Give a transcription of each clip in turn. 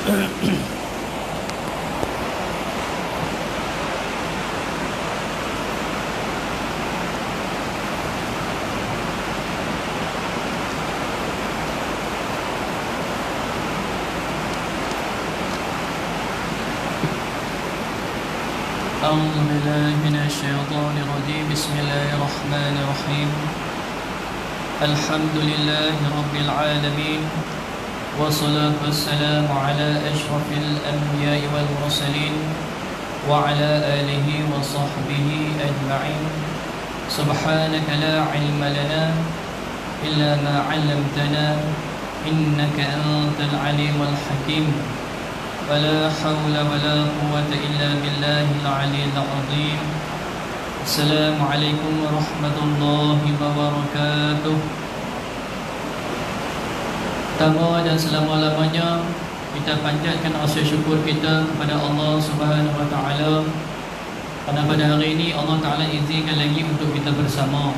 أعوذ بالله من الشيطان الرجيم بسم الله الرحمن الرحيم الحمد لله رب العالمين والصلاة والسلام على أشرف الأنبياء والمرسلين وعلى آله وصحبه أجمعين سبحانك لا علم لنا إلا ما علمتنا إنك أنت العليم الحكيم ولا حول ولا قوة إلا بالله العلي العظيم السلام عليكم ورحمة الله وبركاته. Pertama dan selama-lamanya kita panjatkan rasa syukur kita kepada Allah Subhanahu Wa Taala kerana pada hari ini Allah Taala izinkan lagi untuk kita bersama.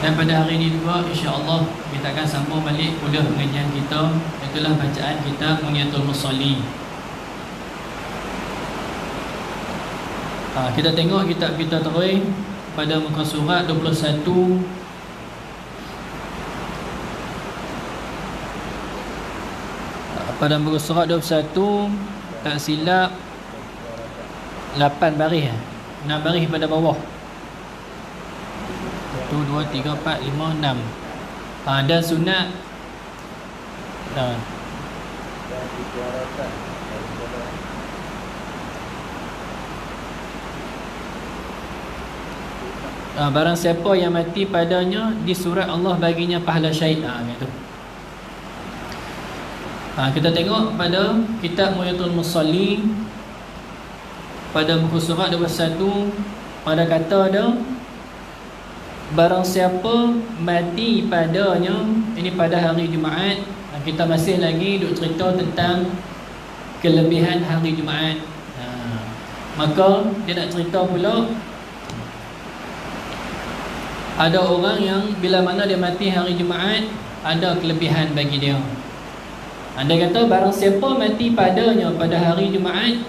Dan pada hari ini juga insya-Allah kita akan sambung balik kuliah pengajian kita, itulah bacaan kitab Munyatul Musalli. Kita tengok kitab kita terus pada muka surat 21. Pada muka surat 21 tak silap 8 baris, 6 baris pada bawah. 1, 2, 3, 4, 5, 6. Dan sunat barang siapa yang mati padanya di surat Allah baginya pahala syahid. Gitu. Kita tengok pada kitab Munyatul Musalli pada muka surat 21 pada kata ada barang siapa mati padanya, ini pada hari Jumaat. Kita masih lagi duk cerita tentang kelebihan hari Jumaat. Maka dia nak cerita pula ada orang yang bila mana dia mati hari Jumaat ada kelebihan bagi dia. Anda kata barang siapa mati padanya pada hari Jumaat,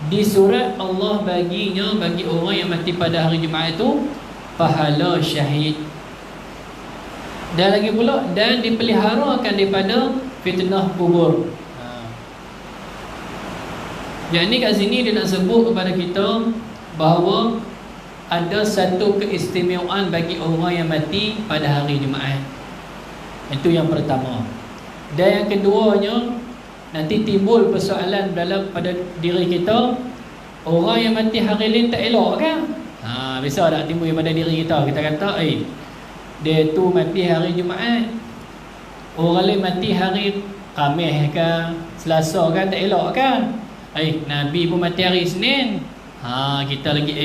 di surat Allah baginya bagi orang yang mati pada hari Jumaat itu pahala syahid. Dan lagi pula dan dipeliharakan daripada fitnah kubur. Yang ni kat sini dia nak sebut kepada kita bahawa ada satu keistimewaan bagi orang yang mati pada hari Jumaat. Itu yang pertama. Dan yang keduanya, nanti timbul persoalan dalam pada diri kita, orang yang mati hari lain tak elok kan? Bisa tak timbul pada diri kita. Kita kata dia tu mati hari Jumaat, orang lain mati hari Khamis ke Selasa kan, tak elok kan? Nabi pun mati hari Isnin. Kita lagi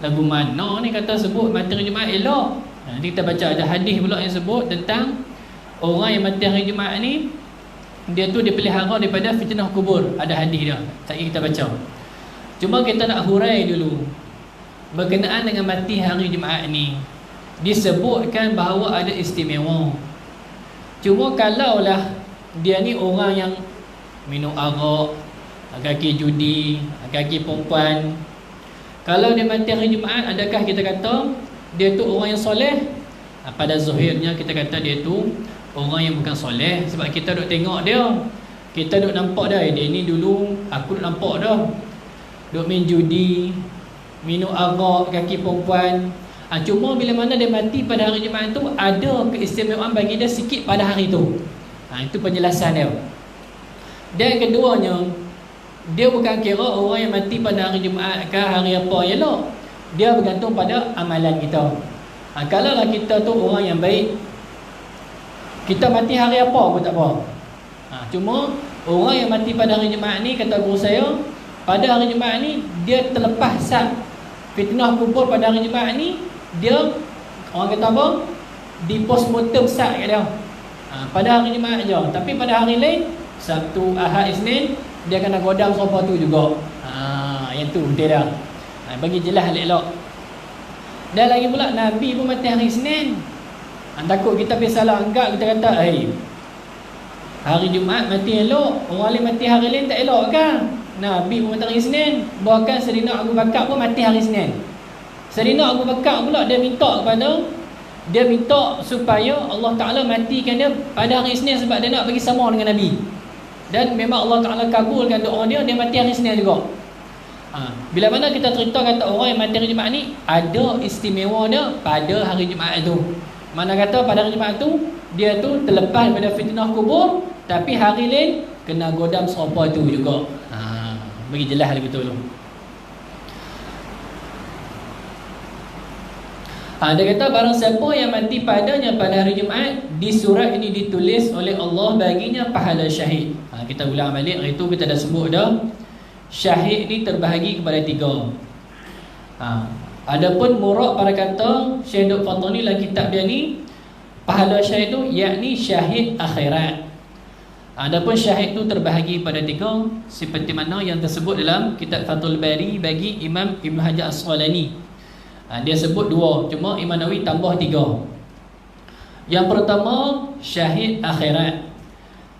lagu mana ni kata sebut mati hari Jumaat elok. Nanti kita baca ada hadis pula yang sebut tentang orang yang mati hari Jumaat ni, dia tu dipelihara daripada fitnah kubur. Ada hadis dia, tak kita baca. Cuma kita nak hurai dulu berkenaan dengan mati hari Jumaat ni. Disebutkan bahawa ada istimewa. Cuma kalaulah dia ni orang yang minum arak, kaki judi, kaki perempuan, kalau dia mati hari Jumaat, adakah kita kata dia tu orang yang soleh? Pada zahirnya kita kata dia tu orang yang bukan soleh. Sebab kita duk tengok dia, kita duk nampak dah, dia ni dulu aku duk nampak dah duk main judi, minum arak, kaki perempuan. Cuma bila mana dia mati pada hari Jumaat tu, ada keistimewaan bagi dia sikit pada hari tu. Itu penjelasan dia. Dan keduanya, dia bukan kira orang yang mati pada hari Jumaat ke hari apa elok. Dia bergantung pada amalan kita. Kalaulah kita tu orang yang baik, kita mati hari apa pun tak apa. Cuma orang yang mati pada hari Jumaat ni, kata guru saya, pada hari Jumaat ni dia terlepas sat fitnah kubur. Pada hari Jumaat ni dia, orang kata apa, di postmortem sat kat dia. Pada hari Jumaat je. Tapi pada hari lain, Sabtu, Ahad, Isnin, dia kena godam sopa tu juga. Yang tu dia dah. Bagi jelas elok. Dan lagi pula Nabi pun mati hari Isnin. Takut kita pergi salah anggap, kita kata Hari Jumaat mati elok, orang lain mati hari lain tak elok kan? Nabi pun mati hari Isnin. Bahkan Sayyidina Abu Bakar pun mati hari Isnin. Sayyidina Abu Bakar pula dia minta supaya Allah Ta'ala matikan dia pada hari Isnin sebab dia nak bagi sama dengan Nabi. Dan memang Allah Ta'ala kabulkan doa dia mati hari Isnin juga. Bila mana kita cerita kata orang yang mati hari Jumaat ni ada istimewa dia pada hari Jumaat tu. Mana kata pada hari Jumaat tu dia tu terlepas daripada fitnah kubur, tapi hari lain kena godam serupa tu juga. Bagi jelas lagi betul tu. Dia kata barang siapa yang mati padanya pada hari Jumaat, di surat ini ditulis oleh Allah baginya pahala syahid. Kita ulang balik, hari itu kita dah sebut dah. Syahid ni terbahagi kepada 3. Adapun murad para kata Syekh Dr. Fatani dalam kitab dia ni, pahala syahid tu yakni syahid akhirat. Adapun syahid tu terbahagi pada 3 seperti mana yang tersebut dalam kitab Fathul Bari bagi Imam Ibn Hajar Asqalani. Dia sebut 2, cuma Imam Nawawi tambah 3. Yang pertama syahid akhirat,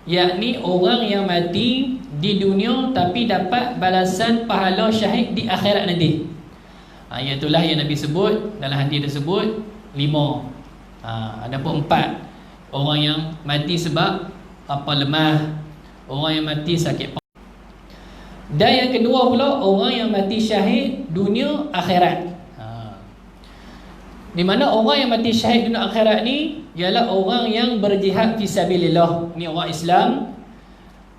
yakni orang yang mati di dunia tapi dapat balasan pahala syahid di akhirat nanti. Iaitulah yang Nabi sebut dalam hadis tersebut 5. Adapun 4, orang yang mati sebab lemah, orang yang mati sakit. Dan yang kedua pula orang yang mati syahid dunia akhirat. Di mana orang yang mati syahid dunia akhirat ni ialah orang yang berjihad fisabilillah. Ni orang Islam,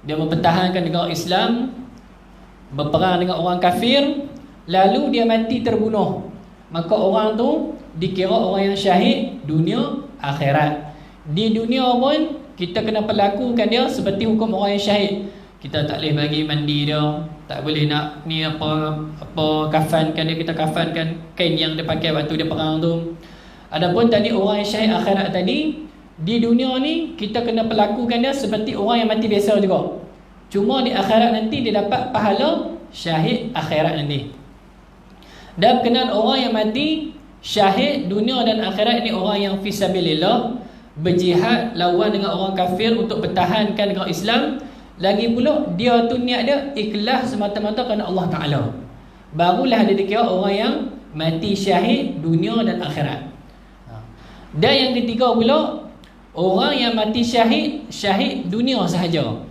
dia mempertahankan negara Islam, berperang dengan orang kafir, lalu dia mati terbunuh. Maka orang tu dikira orang yang syahid dunia akhirat. Di dunia pun kita kena perlakukan dia seperti hukum orang yang syahid. Kita tak boleh bagi mandi dia, tak boleh nak ni apa kafankan dia, kita kafankan kain yang dia pakai waktu dia perang tu. Adapun tadi orang yang syahid akhirat tadi, di dunia ni kita kena perlakukan dia seperti orang yang mati biasa juga. Cuma di akhirat nanti dia dapat pahala syahid akhirat nanti. Dan berkenaan orang yang mati syahid dunia dan akhirat ini orang yang fisabilillah, berjihad lawan dengan orang kafir untuk pertahankan negara Islam. Lagi pula dia tu niat dia ikhlas semata-mata kerana Allah Ta'ala, barulah dia dikira orang yang mati syahid dunia dan akhirat. Dan yang ketiga pula orang yang mati syahid dunia sahaja,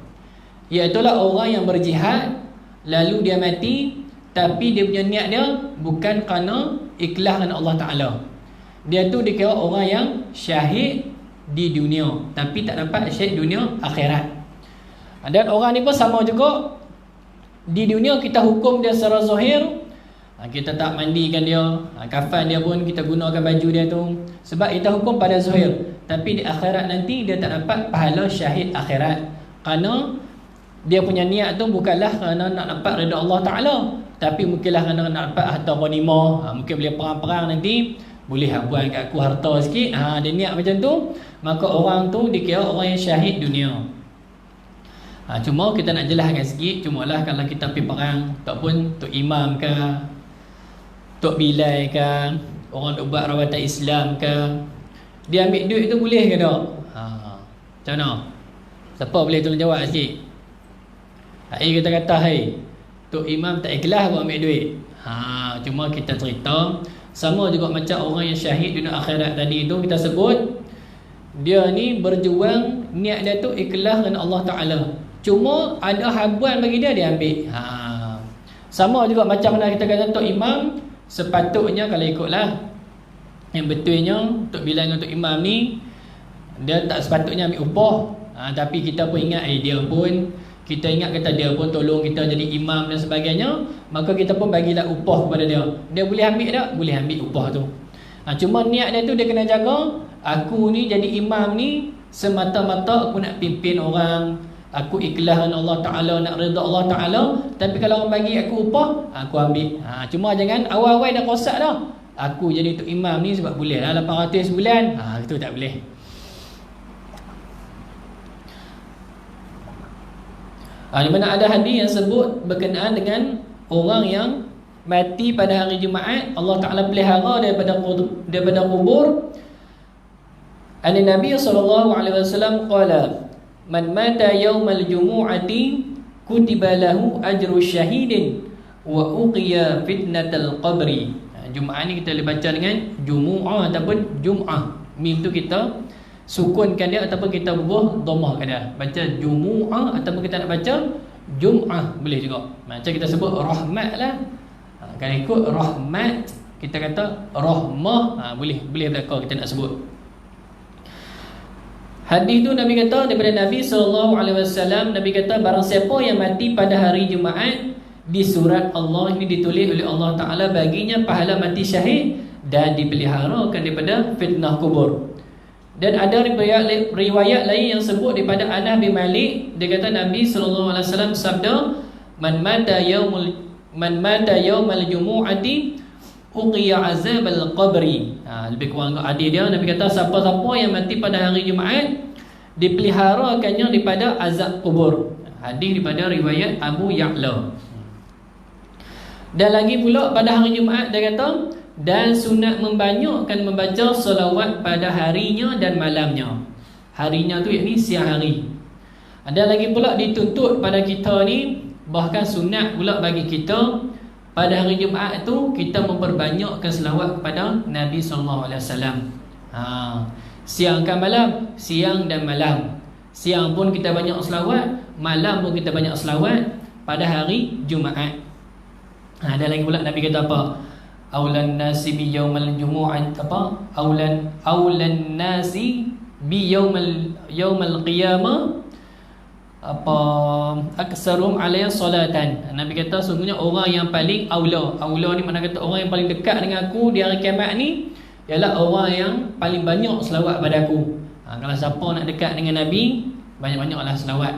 iaitulah orang yang berjihad lalu dia mati tapi dia punya niat dia bukan kerana ikhlas kerana Allah Ta'ala. Dia tu dikira orang yang syahid di dunia tapi tak dapat syahid dunia akhirat. Dan orang ni pun sama juga. Di dunia kita hukum dia secara zahir, kita tak mandikan dia, kafan dia pun kita gunakan baju dia tu, sebab kita hukum pada zahir. Tapi di akhirat nanti dia tak dapat pahala syahid akhirat, kerana dia punya niat tu bukanlah kerana nak dapat redha Allah Ta'ala, tapi mungkinlah kerana nak dapat harta ghanimah. Mungkin boleh perang-perang nanti, boleh buat kat aku harta sikit. Dia niat macam tu, maka orang tu dikira orang yang syahid dunia. Cuma kita nak jelaskan sikit, cumalah kalau kita pergi perang, ataupun Tok Imam ke, Tok Bilal ke, orang duk buat rawatan Islam ke, dia ambil duit tu boleh ke tak? Macam mana? Siapa boleh tolong jawab sikit? Kita kata, Tok Imam tak ikhlas buat ambil duit. Cuma kita cerita, sama juga macam orang yang syahid dunia akhirat tadi tu, kita sebut dia ni berjuang, niat dia tu ikhlas dengan Allah Ta'ala. Cuma ada habuan bagi dia, dia ambil. Sama juga macam mana kita kata Tok Imam, sepatutnya kalau ikutlah yang betulnya Tok Bilal dengan Tok Imam ni, dia tak sepatutnya ambil upah. Tapi kita pun ingat dia pun, kita ingat kata dia pun tolong kita jadi imam dan sebagainya, maka kita pun bagilah upah kepada dia. Dia boleh ambil tak? Boleh ambil upah tu. Cuma niat dia tu dia kena jaga, aku ni jadi imam ni semata-mata aku nak pimpin orang, aku ikhlas dengan Allah Ta'ala, nak redha Allah Ta'ala. Tapi kalau orang bagi aku upah, aku ambil. Cuma jangan awal-awal dah rosak dah, aku jadi tok imam ni sebab boleh lah 800 sebulan. Itu tak boleh. Di mana ada hadis yang sebut berkenaan dengan orang yang mati pada hari Jumaat, Allah Ta'ala pelihara daripada kubur. Nabi SAW qala, man mata yaumal jumu'ati kutiba lahu ajru syahidin wa uqiya fitnatal qabri. Jumaat ni kita boleh baca dengan jumu'ah ataupun jum'ah. Mim tu kita sukunkan dia ataupun kita bubuh dhammahkan dia. Baca jumu'ah ataupun kita nak baca jum'ah boleh juga. Macam kita sebut rahmat lah. Kalau ikut rahmat kita kata rahmah, boleh belakang kita nak sebut. Hadis tu Nabi kata daripada Nabi SAW, Nabi kata barang siapa yang mati pada hari Jumaat, di surat Allah ini ditulis oleh Allah Ta'ala baginya pahala mati syahid dan dipeliharakan daripada fitnah kubur. Dan ada riwayat lain yang sebut daripada Anas bin Malik, dia kata Nabi SAW sabda, man mata yaumal jumu'ati uqiya azabal qabri. Lebih kurang hadis dia, Nabi kata siapa-siapa yang mati pada hari Jumaat dipeliharakannya daripada azab kubur. Hadis daripada riwayat Abu Ya'la. Dan lagi pula pada hari Jumaat dia kata, dan sunat membanyakkan membaca selawat pada harinya dan malamnya. Harinya tu yakni siang hari. Ada lagi pula dituntut pada kita ni, bahkan sunat pula bagi kita pada hari Jumaat tu kita memperbanyakkan selawat kepada Nabi SAW. Siang kan malam, siang dan malam. Siang pun kita banyak selawat, malam pun kita banyak selawat pada hari Jumaat. Ada lagi pula Nabi kata apa? Aulan nasi bi yaumal jumu'at apa? Aulan nasi bi yaumal qiyamah apa aksarum alayya salatan. Nabi kata sungguhnya orang yang paling aula ni mana kata orang yang paling dekat dengan aku di hari kiamat ni ialah orang yang paling banyak selawat pada aku. Kalau siapa nak dekat dengan Nabi, banyak-banyaklah selawat.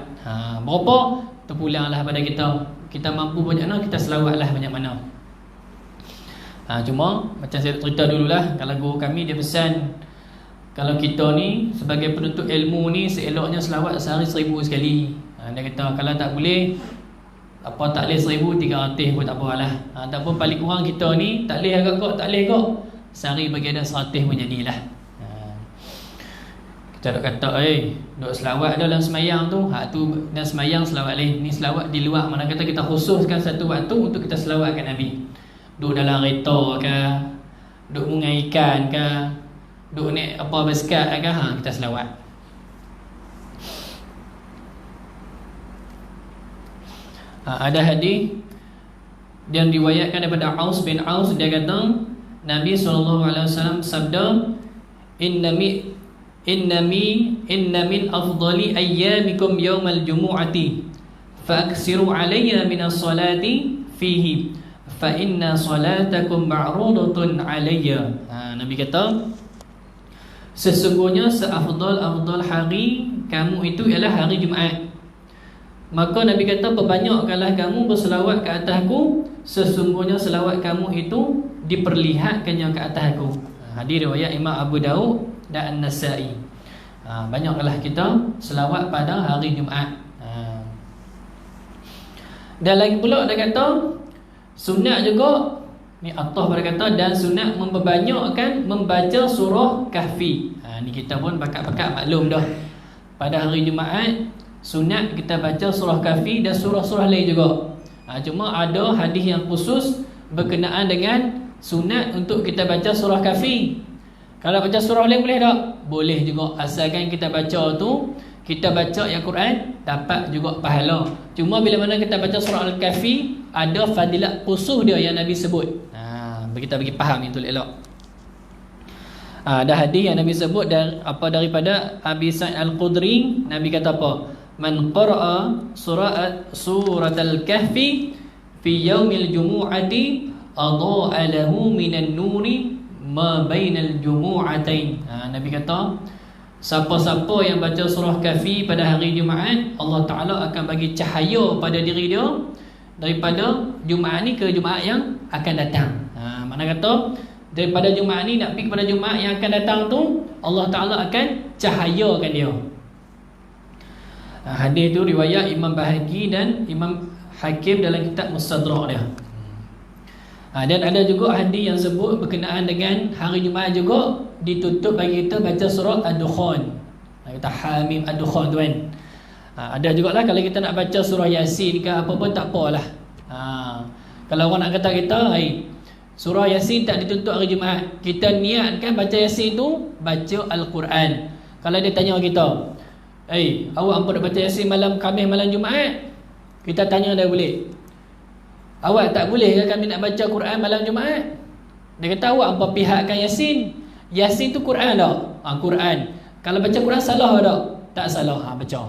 Berapa terpulanglah pada kita. Kita mampu banyak mana, kita selawatlah banyak mana. Cuma macam saya cerita dululah, kalau guru kami dia pesan, kalau kita ni sebagai penuntut ilmu ni seeloknya selawat sehari 1000 sekali. Dia kata kalau tak boleh, apa tak boleh 1300 pun tak apalah. Ataupun paling kurang kita ni tak boleh agak kok, tak boleh kok, sehari bagi ada 100 pun jadilah. Kita duk kata duk selawat dalam semayang tu, tu dan semayang selawat lain. Ni selawat di luar, mana kata kita khususkan satu waktu untuk kita selawatkan Nabi. Duk dalam kereta ke, duk mungai ikan ke, duk naik apa basikal ke, kita selawat. Ada hadis yang riwayatkan daripada Aus bin Aus, dia kata Nabi SAW sabda, inna min afdali ayyamikum yawmal jumu'ati faaksiru alayya minas salati fihi fa inna salatakum ma'rudatun alayya. Nabi kata sesungguhnya seafdal hari kamu itu ialah hari Jumaat. Maka Nabi kata perbanyakkanlah kamu berselawat ke atasku, sesungguhnya selawat kamu itu diperlihatkannya ke atasku. Hadis riwayat Imam Abu Daud dan An-Nasa'i. Banyaklah kita selawat pada hari Jumaat. Dan lagi pula dia kata sunat juga ni Allah berkata, dan sunat memperbanyakkan membaca surah Kahfi. Ni kita pun pakat-pakat maklum dah. Pada hari Jumaat sunat kita baca surah Kahfi dan surah-surah lain juga. Cuma ada hadis yang khusus berkenaan dengan sunat untuk kita baca surah Kahfi. Kalau baca surah lain boleh tak? Boleh juga, asalkan kita baca tu, kita baca yang Quran, dapat juga pahala. Cuma bila mana kita baca surah Al-Kahfi, ada fadilat khusus dia yang Nabi sebut. Kita bagi faham itu elok. Ada hadis yang Nabi sebut daripada Abi Sa'id Al-Khudri. Nabi kata apa? Man qara'a surat Al-Kahfi fi yaumil jumu'ati adha'a lahu minan nuri ma bainal jumu'atain. Nabi kata siapa-siapa yang baca surah Kahfi pada hari Jumaat, Allah Ta'ala akan bagi cahaya pada diri dia daripada Jumaat ni ke Jumaat yang akan datang. Mana kata daripada Jumaat ni nak pergi kepada Jumaat yang akan datang tu, Allah Ta'ala akan cahayakan dia. Hadis tu riwayat Imam Bahaqi dan Imam Hakim dalam kitab Mustadrak dia. Dan ada juga hadis yang sebut berkenaan dengan hari Jumaat juga ditutup bagi kita baca surah Ad-Dukhan. Kita Hamim Ad-Dukhan tu kan. Ada jugalah kalau kita nak baca surah Yasin ke apa pun tak apalah. Kalau orang nak kata kita, surah Yasin tak dituntut hari Jumaat. Kita niatkan baca Yasin tu baca Al-Quran. Kalau dia tanya kita, awak apa nak baca Yasin malam Khamis malam Jumaat? Kita tanya dia boleh. Awak tak boleh ke kami nak baca Quran malam Jumaat? Dia kata awak apa pihakkan Yasin? Yasin tu Quran tak? Quran. Kalau baca Quran salah tak? Tak salah. Baca.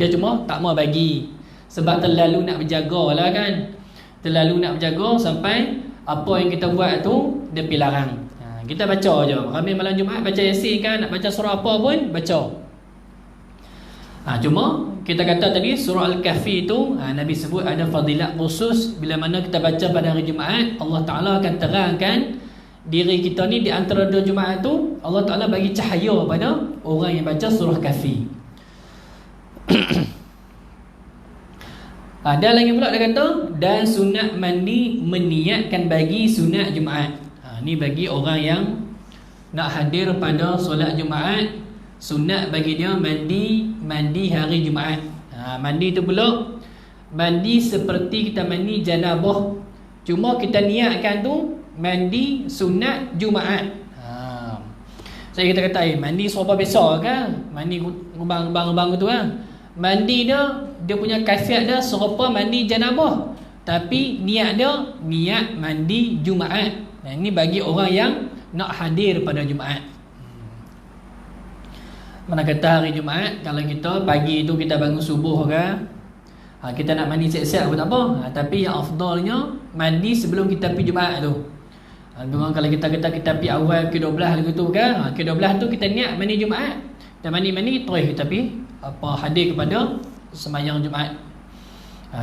Dia cuma tak mau bagi. Sebab terlalu nak berjaga lah kan. Terlalu nak berjaga sampai apa yang kita buat tu dia pergi larang. Kita baca je. Kami malam Jumaat baca Yasin kan, nak baca surah apa pun baca. Cuma kita kata tadi surah Al-Kahfi tu Nabi sebut ada fadilat khusus. Bila mana kita baca pada hari Jumaat, Allah Ta'ala akan terangkan diri kita ni di antara dua Jumaat tu. Allah Ta'ala bagi cahaya pada orang yang baca surah Kahfi. Dan lagi pula dia kata, dan sunat mandi meniatkan bagi sunat Jumaat. Ni bagi orang yang nak hadir pada solat Jumaat, sunat bagi dia mandi hari Jumaat. Mandi tu pula mandi seperti kita mandi janabah, cuma kita niatkan tu mandi sunat Jumaat. Saya kita kata mandi serupa biasa kan, mandi rubang-rubang tu kan. Mandi dia punya kaifiat dia serupa mandi janabah, tapi niat dia niat mandi Jumaat. Ini bagi orang yang nak hadir pada Jumaat. Mana kata hari Jumaat, kalau kita pagi tu kita bangun subuh kan, kita nak mandi siap-siap pun tak apa. Tapi yang afdalnya mandi sebelum kita pergi Jumaat tu. Memang kalau kita pergi awal ke-12 lagu tu kan, ke-12 tu kita niat mandi Jumaat. Dan mandi terus kita pergi hadir kepada sembahyang Jumaat.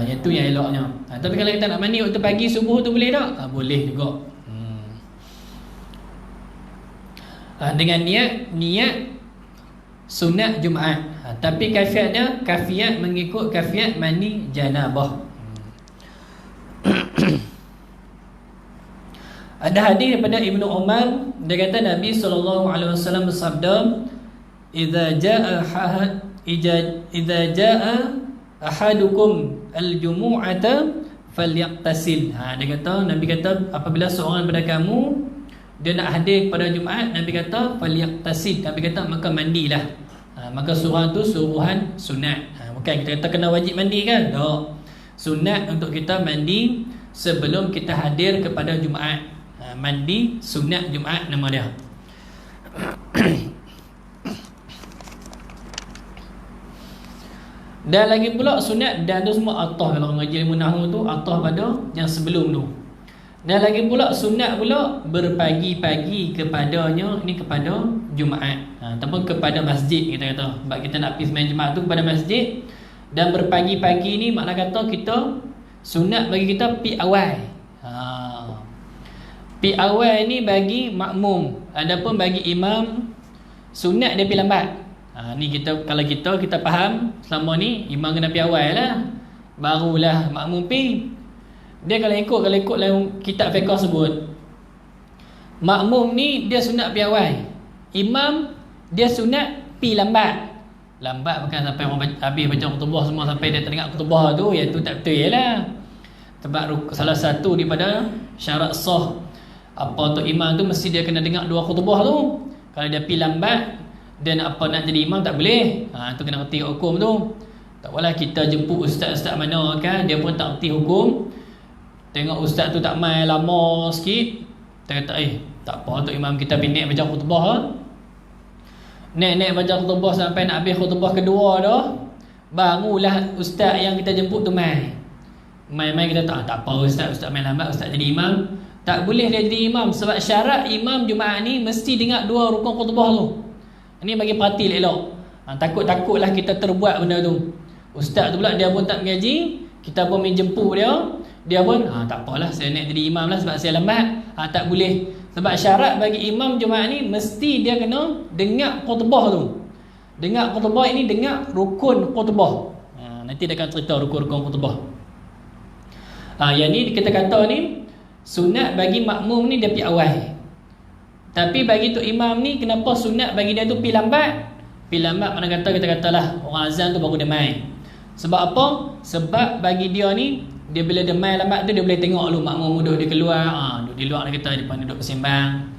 Yang tu yang eloknya. Tapi kalau kita nak mandi waktu pagi subuh tu boleh tak? Boleh juga. Dengan niat sunat Jumaat. Tapi kafiat mengikut kafiat mandi janabah. Ada hadis daripada Ibnu Umar, dia kata Nabi SAW bersabda, idza jaa ahadukum al-jumu'ata falyaqtasil. Dia kata, Nabi kata apabila seorang daripada kamu dia nak hadir pada Jumaat, Nabi kata falyaqtasil. Nabi kata maka mandilah. Maka suruhan tu suruhan sunat. Bukan kita kata kena wajib mandi kan? Tak. Sunat untuk kita mandi sebelum kita hadir kepada Jumaat. Mandi sunat Jumaat nama dia. Dan lagi pula sunat, dan tu semua atah. Kalau mengaji ilmu nahwu tu atah pada yang sebelum tu. Dan lagi pula sunat pula berpagi-pagi kepadanya, ini kepada Jumaat, ataupun kepada masjid kita kata. Sebab kita nak pergi sembahyang Jumaat tu kepada masjid. Dan berpagi-pagi ni makna kata kita sunat bagi kita pi awal. Pi awal ni bagi makmum. Adapun bagi imam sunat dia pi lambat. Ni kita kalau kita faham selama ni imam kena pi awal lah, barulah makmum pi. Dia kalau ikut dalam kitab fiqh sebut, makmum ni dia sunat pi awal, imam dia sunat pi lambat. Lambat bukan sampai orang habis baca khutbah semua sampai dia teringat khutbah tu, yang tu tak betul lah. Sebab salah satu daripada syarat sah apa tu imam tu mesti dia kena dengar dua khutbah tu. Kalau dia pi lambat, dia nak jadi imam tak boleh. Tu kena reti hukum tu. Tak apalah kita jemput ustaz-ustaz mana kan, dia pun tak reti hukum. Tengok ustaz tu tak main lama sikit, kita kata tak apa tu imam kita naik baca khutbah. Naik baca khutbah sampai nak habis khutbah kedua dah, barulah ustaz yang kita jemput tu main kita tak apa ustaz main lambat, ustaz jadi imam. Tak boleh dia jadi imam, sebab syarat imam Jumaat ni mesti dengar dua rukun khutbah tu. Ini bagi perhati elok. Takut-takutlah kita terbuat benda tu. Ustaz tu pula dia pun tak mengaji, kita pun main jemput dia pun tak apalah saya nak jadi imam lah sebab saya lambat. Tak boleh. Sebab syarat bagi imam Jumaat ni mesti dia kena dengar khutbah tu. Dengar khutbah ini dengar rukun khutbah. Nanti dia akan cerita rukun-rukun khutbah. Yang ni kita kata ni sunat bagi makmum ni dia pi awal. Tapi bagi tu imam ni kenapa sunat bagi dia tu pi lambat? pi lambat, mana kata kita katalah orang azan tu baru demai. Sebab apa? Sebab bagi dia ni, dia bila demai lambat tu dia boleh tengok lu makmum duduk dia keluar, duduk di luar kita depan duduk bersembang.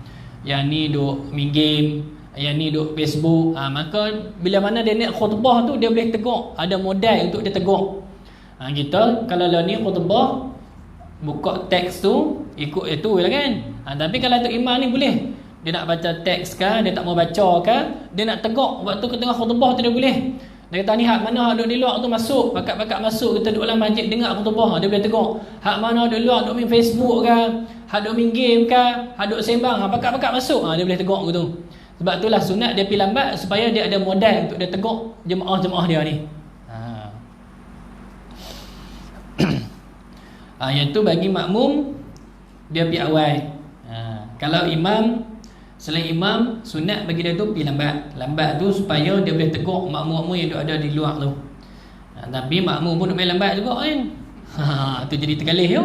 Yang ni duduk main game, yang ni duduk Facebook. Maka bila mana dia nak khutbah tu dia boleh tegur, ada modal untuk dia tegur. Kita kalau lah ni khutbah buka teks tu ikut itu lah kan. Tapi kalau tu imam ni boleh, dia nak baca teks ke, dia tak mau baca ke, dia nak tegur waktu ke tengah khutbah tu dia boleh. Dia kata ni hak mana hak duduk di luar tu masuk, bakat-bakat masuk, kita duduk dalam masjid dengar khutbah, dia boleh tegur. Hak mana duduk luar duduk main Facebook ke, hak duduk main game ke, hak duduk sembang, bakat-bakat masuk, dia boleh tegur gitu. Sebab itulah sunat dia pergi lambat supaya dia ada modal untuk dia tegur jemaah-jemaah dia ni. Yang tu bagi makmum dia pergi awal. Kalau imam, selain imam, sunat bagi dia tu pergi lambat. Lambat tu supaya dia boleh tegur makmum-makmum yang ada di luar tu. Tapi makmum pun nak main lambat juga kan. Tu jadi tergalih tu.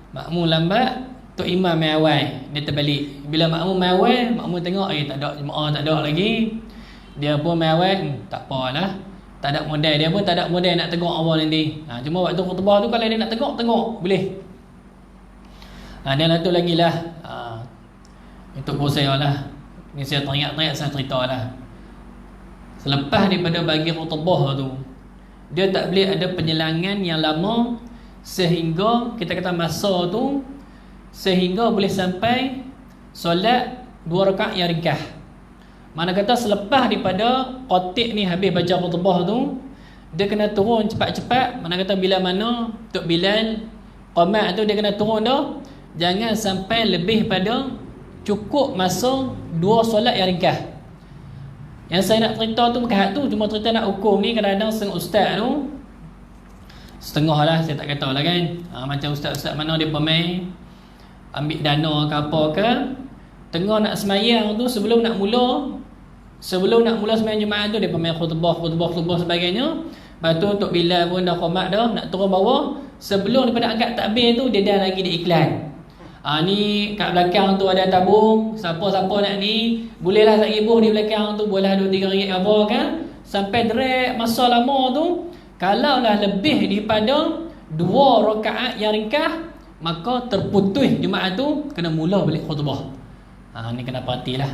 Makmum lambat, tu imam main awal, dia terbalik. Bila makmum main awal, makmum tengok tak ada jemaah, tak ada lagi, dia pun main awal, tak apalah. Tak ada modal, dia pun tak ada modal nak tegur awal nanti. Cuma waktu khutbah tu kalau dia nak tegur boleh. Dan satu lagi lah, untuk saya lah, ni saya teringat-teringat saya cerita lah. Selepas daripada bagi khutbah tu, dia tak boleh ada penyelangan yang lama sehingga kita kata masa tu sehingga boleh sampai solat 2 rakaat yang ringkas. Mana kata selepas daripada khatib ni habis baca khutbah tu, dia kena turun cepat-cepat. Mana kata bila mana Tok Bilal qamat tu dia kena turun dah. Jangan sampai lebih pada cukup masa 2 solat yang ringkas. Yang saya nak cerita tu bukan hak tu, cuma cerita nak hukum ni. Kadang-kadang setengah ustaz tu, setengah lah saya tak kata lah kan, macam ustaz-ustaz mana dia pemain ambil dana ke apa ke, tengah nak semayang tu, sebelum nak mula semayang Jumaat tu dia pemain khutbah sebagainya. Lepas tu Tok Bilal pun dah qamat dah nak turun bawah. Sebelum daripada angkat takbir tu dia dah lagi di iklan. Ni kat belakang tu ada tabung, siapa-siapa nak ni bolehlah RM1,000 di belakang tu, boleh RM2-3 apa kan, sampai direct masa lama tu. Kalaulah lebih daripada 2 rakaat yang ringkas, maka terputus Jumaat tu, kena mula balik khutbah. Ni kena perhatilah.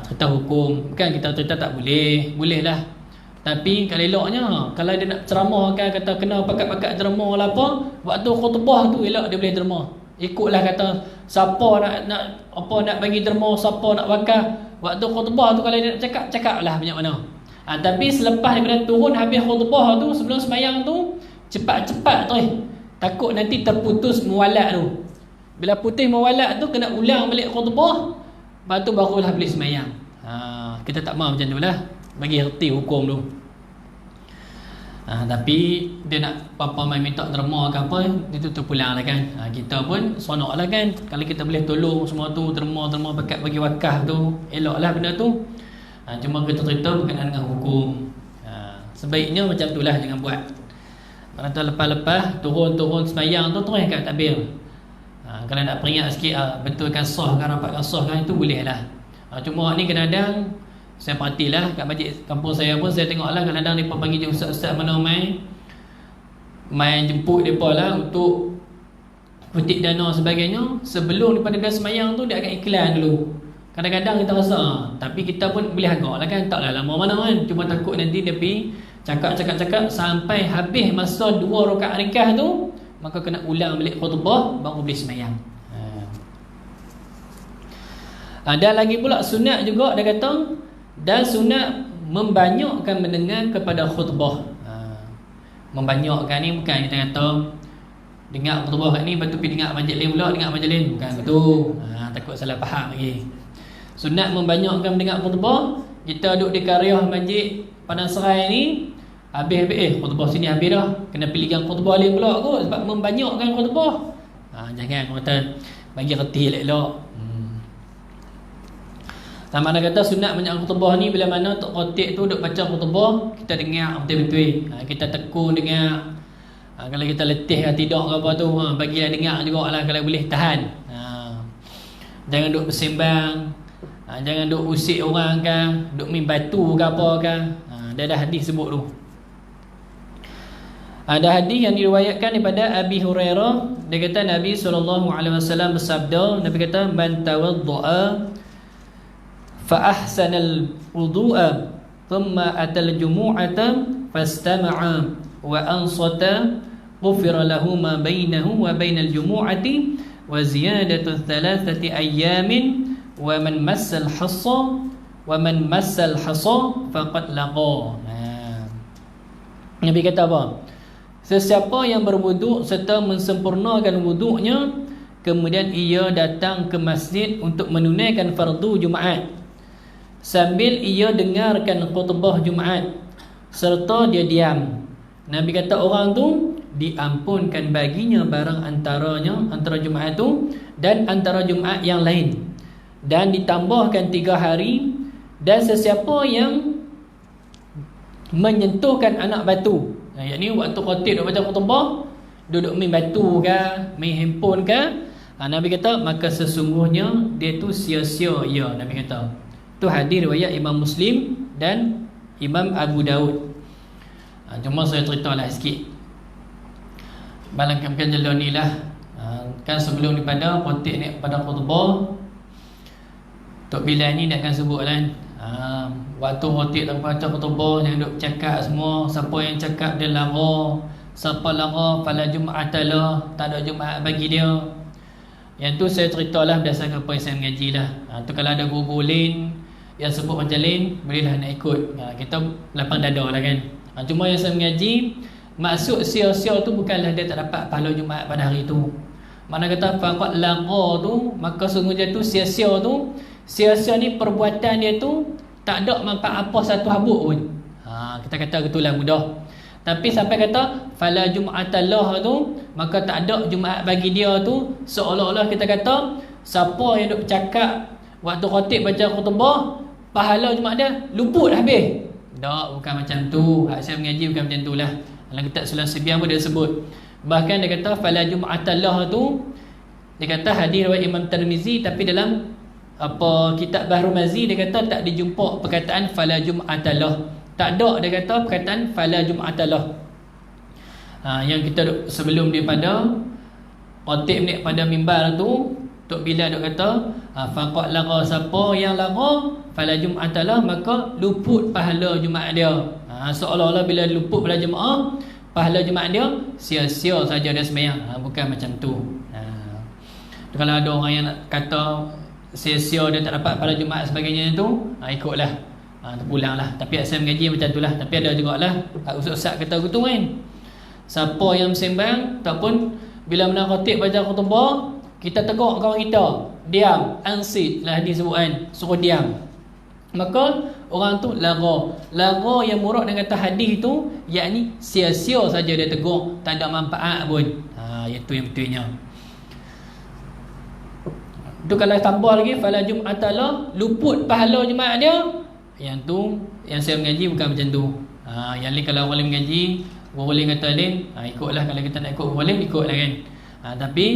Cerita hukum, bukan kita cerita tak boleh, boleh lah. Tapi kalau eloknya, kalau dia nak ceramah kan, kata kena pakat-pakat derma lah apa, waktu khutbah tu elok dia boleh derma. Ikutlah kata siapa nak bagi derma, siapa nak bakar. Waktu khutbah tu kalau dia nak cakap lah banyak mana. Tapi selepas daripada turun habis khutbah tu, sebelum semayang tu, cepat-cepat tu takut nanti terputus muwalat tu. Bila putus muwalat tu, kena ulang balik khutbah, lepas tu barulah balik semayang. Kita tak mahu macam tu lah, bagi erti hukum tu. Tapi dia nak apa main minta derma ke apa, dia tu terpulang lah kan. Kita pun seronok lah kan, kalau kita boleh tolong semua tu, derma bakat bagi wakaf tu, elok lah benda tu. Cuma kita cerita berkenaan dengan hukum. Sebaiknya macam tu lah, jangan buat. Kalau tu lepas-lepas turun semayang tu, terus kat takbir. Kalau nak peringat sikit, betulkan sah kan, rapatkan sah kan, itu boleh lah. Cuma ni kadang-kadang saya perhatilah kat masjid kampung saya pun, saya tengok lah kadang-kadang mereka panggil ustaz-ustaz mana main jemput mereka lah untuk petik dana sebagainya. Sebelum daripada dia semayang tu, dia akan iklan dulu. Kadang-kadang kita rasa, tapi kita pun boleh agak lah kan, taklah lama mana kan. Cuma takut nanti dia pergi cakap sampai habis masa 2 rakaat ringkas tu, maka kena ulang balik khutbah baru boleh semayang. Dan lagi pula sunat juga dia kata, dan sunat membanyakkan mendengar kepada khutbah. Membanyakkan ni bukan kita kata dengar khutbah kat ni, lepas tu pergi dengar majlis lain pula, dengar majlis lain, bukan betul. Takut salah faham lagi. Sunat membanyakkan mendengar khutbah. Kita duduk di karyah masjid Padang Serai ni, habis khutbah sini habis dah, kena pilihkan khutbah lain pula kot, sebab membanyakkan khutbah. Jangan kata bagi reti elok-elok. Sama ada kata sunat banyak khutbah ni, bila mana tok khatib tu duk baca khutbah, kita dengar betul-betul. Kita tekun dengar. Kalau kita letih ke tidak ke apa tu, bagilah dengar jugalah kalau boleh tahan. Jangan duk bersembang. Jangan duk usik orang ke, duk main batu ke apa ke. Dah ada hadis sebut tu. Ada hadis yang diriwayatkan daripada Abi Hurairah, dia kata Nabi SAW bersabda, Nabi kata man tawaddaa fa ahsanal wudu'a thumma atal jumu'ata fastama'a wa ansata ghufira lahu ma bainahu wa bainal jumu'ati wa ziyadatu thalathati ayyamin wa man massal hasa faqad laqa. Nabi kata apa? Sesiapa yang berwuduk serta mensempurnakan wuduknya, kemudian ia datang ke masjid untuk menunaikan fardu Jumaat, sambil ia dengarkan khutbah Jumaat serta dia diam, Nabi kata orang tu diampunkan baginya barang antara Jumaat tu dan antara Jumaat yang lain, dan ditambahkan 3 hari. Dan sesiapa yang menyentuhkan anak batu, yakni waktu khatib duk baca khutbah, duduk main batu ke, main handphone ke, Nabi kata maka sesungguhnya dia tu sia-sia ia. Nabi kata tu hadis riwayat Imam Muslim dan Imam Abu Daud. Cuma saya ceritalah sikit. Balangkan jalan ni lah. Kan sebelum daripada khatib ni pada khutbah, Tok Bilal ni dia akan sebut kan, waktu khatib tak baca khutbah, jangan duk cakap semua. Siapa yang cakap dia lara, siapa lara fala jum'atalah, tak ada Jumaat bagi dia. Yang tu saya ceritalah berdasarkan apa yang saya mengaji lah. Tu kalau ada guru lain yang sebut macam lain, bolehlah nak ikut. Kita lapang dada lah kan. Cuma yang saya mengaji, maksud sia-sia tu bukanlah dia tak dapat pahala Jumaat pada hari tu. Mana kata faqad lara tu, maka sungguh dia tu sia-sia tu. Sia-sia ni perbuatan dia tu tak ada manfaat apa satu habuk pun. Kita kata gitulah mudah. Tapi sampai kata fala jum'atallah tu, maka tak ada Jumaat bagi dia tu, seolah-olah kita kata siapa yang duk bercakap waktu khatib baca khutbah, pahala Jumaat dia luput habis. Tak, bukan macam tu. Hak saya mengaji bukan macam tu lah. Dalam kitab Sulam Sibian pun dia sebut. Bahkan dia kata fala jum'atallah tu, dia kata hadis riwayat Imam Tirmizi, tapi dalam kitab Bahrul Mazi dia kata tak dijumpa perkataan fala jum'atalah. Tak ada dia kata perkataan fala jum'atalah. Yang kita sebelum daripada khatib ni pada mimbar tu, Tok Bilal duk kata faqad lara, siapa yang lara fala jum'atalah, maka luput pahala Jumaat dia. Seolah-olah bila luput pada Jumaat, pahala Jumaat dia sia-sia saja dia sembahyang. Bukan macam tu. Kalau ada orang yang nak kata sia-sia dia tak dapat pada Jumaat sebagainya tu, ikutlah, terpulanglah. Tapi saya mengaji macam itulah. Tapi ada jugalah ustaz-ustaz kata gitu kan, siapa yang sembang ataupun bila mana khatib baca khutbah, kita tegur kawan kita, diam, ansit lah hadis sebut kan, suruh diam, maka orang tu lara yang murad dengan kata hadis tu, yakni sia-sia saja dia tegur, tak ada manfaat pun. Itu yang betulnya. Tu kalau tambah lagi fala jum'atalah, luput pahala Jumaat dia. Yang tu yang saya mengaji bukan macam tu. Yang lain kalau orang mengaji, orang lain kata lain, ikutlah. Kalau kita nak ikut orang lain, ikutlah kan. Tapi